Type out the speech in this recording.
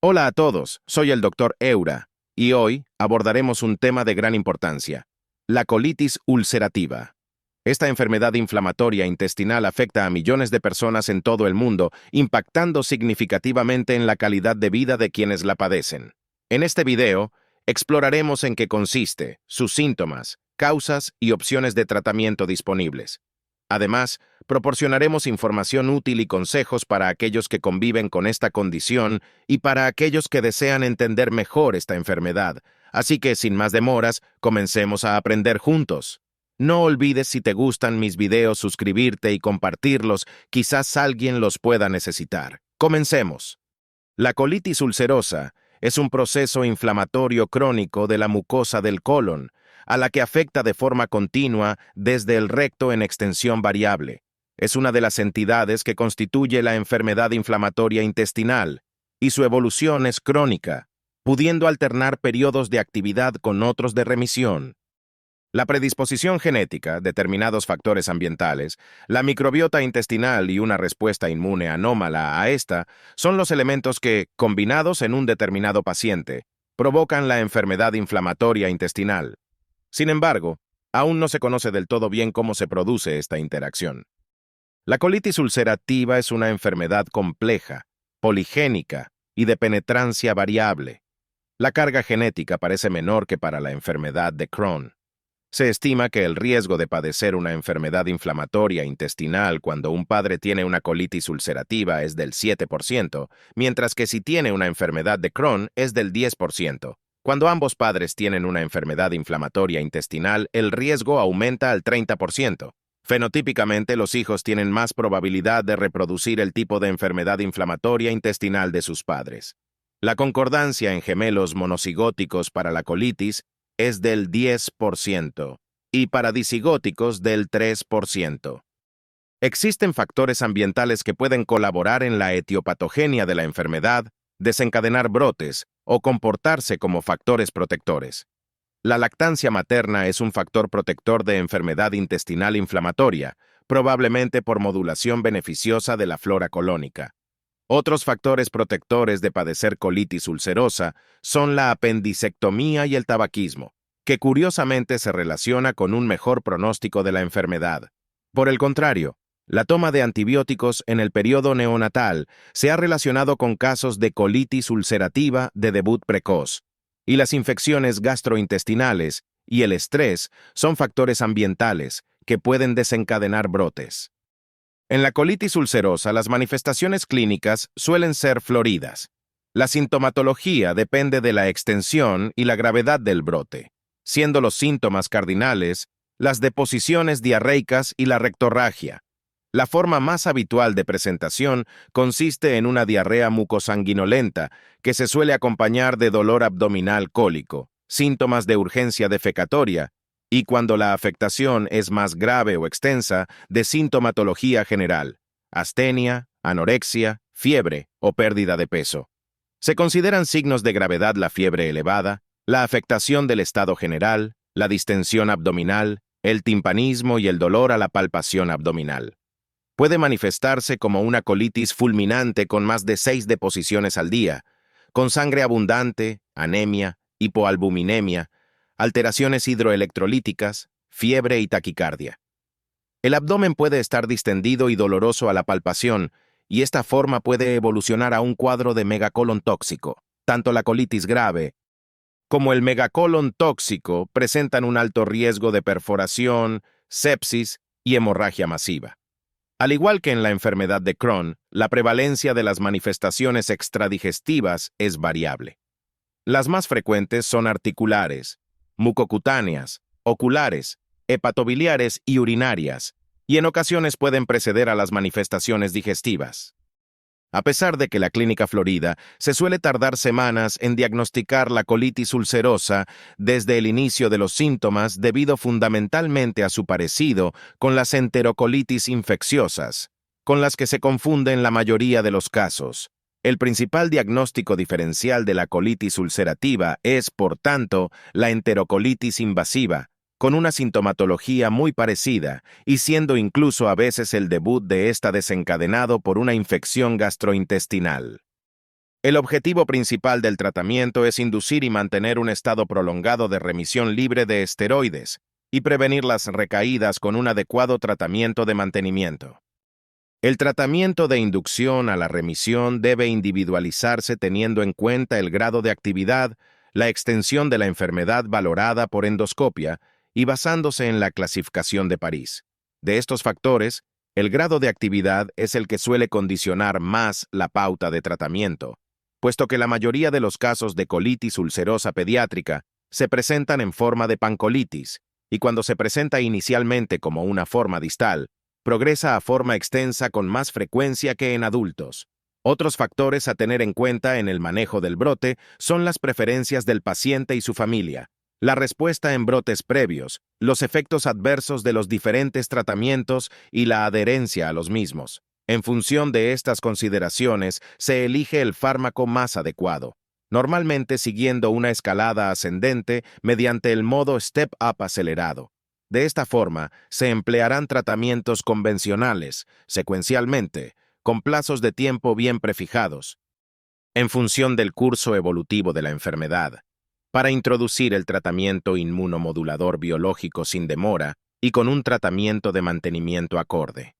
Hola a todos, soy el doctor Eura, y hoy abordaremos un tema de gran importancia, la colitis ulcerativa. Esta enfermedad inflamatoria intestinal afecta a millones de personas en todo el mundo, impactando significativamente en la calidad de vida de quienes la padecen. En este video, exploraremos en qué consiste, sus síntomas, causas y opciones de tratamiento disponibles. Además, proporcionaremos información útil y consejos para aquellos que conviven con esta condición y para aquellos que desean entender mejor esta enfermedad. Así que, sin más demoras, comencemos a aprender juntos. No olvides, si te gustan mis videos, suscribirte y compartirlos, quizás alguien los pueda necesitar. Comencemos. La colitis ulcerosa es un proceso inflamatorio crónico de la mucosa del colon, a la que afecta de forma continua desde el recto en extensión variable. Es una de las entidades que constituye la enfermedad inflamatoria intestinal, y su evolución es crónica, pudiendo alternar periodos de actividad con otros de remisión. La predisposición genética, determinados factores ambientales, la microbiota intestinal y una respuesta inmune anómala a esta son los elementos que, combinados en un determinado paciente, provocan la enfermedad inflamatoria intestinal. Sin embargo, aún no se conoce del todo bien cómo se produce esta interacción. La colitis ulcerativa es una enfermedad compleja, poligénica y de penetrancia variable. La carga genética parece menor que para la enfermedad de Crohn. Se estima que el riesgo de padecer una enfermedad inflamatoria intestinal cuando un padre tiene una colitis ulcerativa es del 7%, mientras que si tiene una enfermedad de Crohn es del 10%. Cuando ambos padres tienen una enfermedad inflamatoria intestinal, el riesgo aumenta al 30%. Fenotípicamente, los hijos tienen más probabilidad de reproducir el tipo de enfermedad inflamatoria intestinal de sus padres. La concordancia en gemelos monocigóticos para la colitis es del 10% y para disigóticos del 3%. Existen factores ambientales que pueden colaborar en la etiopatogenia de la enfermedad, desencadenar brotes o comportarse como factores protectores. La lactancia materna es un factor protector de enfermedad intestinal inflamatoria, probablemente por modulación beneficiosa de la flora colónica. Otros factores protectores de padecer colitis ulcerosa son la apendicectomía y el tabaquismo, que curiosamente se relaciona con un mejor pronóstico de la enfermedad. Por el contrario, la toma de antibióticos en el periodo neonatal se ha relacionado con casos de colitis ulcerativa de debut precoz, y las infecciones gastrointestinales y el estrés son factores ambientales que pueden desencadenar brotes. En la colitis ulcerosa, las manifestaciones clínicas suelen ser floridas. La sintomatología depende de la extensión y la gravedad del brote, siendo los síntomas cardinales las deposiciones diarreicas y la rectorragia. La forma más habitual de presentación consiste en una diarrea mucosanguinolenta que se suele acompañar de dolor abdominal cólico, síntomas de urgencia defecatoria, y cuando la afectación es más grave o extensa, de sintomatología general, astenia, anorexia, fiebre o pérdida de peso. Se consideran signos de gravedad la fiebre elevada, la afectación del estado general, la distensión abdominal, el timpanismo y el dolor a la palpación abdominal. Puede manifestarse como una colitis fulminante con más de 6 deposiciones al día, con sangre abundante, anemia, hipoalbuminemia, alteraciones hidroelectrolíticas, fiebre y taquicardia. El abdomen puede estar distendido y doloroso a la palpación, y esta forma puede evolucionar a un cuadro de megacolon tóxico. Tanto la colitis grave como el megacolon tóxico presentan un alto riesgo de perforación, sepsis y hemorragia masiva. Al igual que en la enfermedad de Crohn, la prevalencia de las manifestaciones extradigestivas es variable. Las más frecuentes son articulares, mucocutáneas, oculares, hepatobiliares y urinarias, y en ocasiones pueden preceder a las manifestaciones digestivas. A pesar de que la clínica florida se suele tardar semanas en diagnosticar la colitis ulcerosa desde el inicio de los síntomas debido fundamentalmente a su parecido con las enterocolitis infecciosas, con las que se confunden la mayoría de los casos. El principal diagnóstico diferencial de la colitis ulcerativa es, por tanto, la enterocolitis invasiva, con una sintomatología muy parecida y siendo incluso a veces el debut de esta desencadenado por una infección gastrointestinal. El objetivo principal del tratamiento es inducir y mantener un estado prolongado de remisión libre de esteroides y prevenir las recaídas con un adecuado tratamiento de mantenimiento. El tratamiento de inducción a la remisión debe individualizarse teniendo en cuenta el grado de actividad, la extensión de la enfermedad valorada por endoscopia y basándose en la clasificación de París. De estos factores, el grado de actividad es el que suele condicionar más la pauta de tratamiento, puesto que la mayoría de los casos de colitis ulcerosa pediátrica se presentan en forma de pancolitis, y cuando se presenta inicialmente como una forma distal, progresa a forma extensa con más frecuencia que en adultos. Otros factores a tener en cuenta en el manejo del brote son las preferencias del paciente y su familia, la respuesta en brotes previos, los efectos adversos de los diferentes tratamientos y la adherencia a los mismos. En función de estas consideraciones, se elige el fármaco más adecuado, normalmente siguiendo una escalada ascendente mediante el modo step-up acelerado. De esta forma, se emplearán tratamientos convencionales, secuencialmente, con plazos de tiempo bien prefijados, en función del curso evolutivo de la enfermedad, para introducir el tratamiento inmunomodulador biológico sin demora y con un tratamiento de mantenimiento acorde.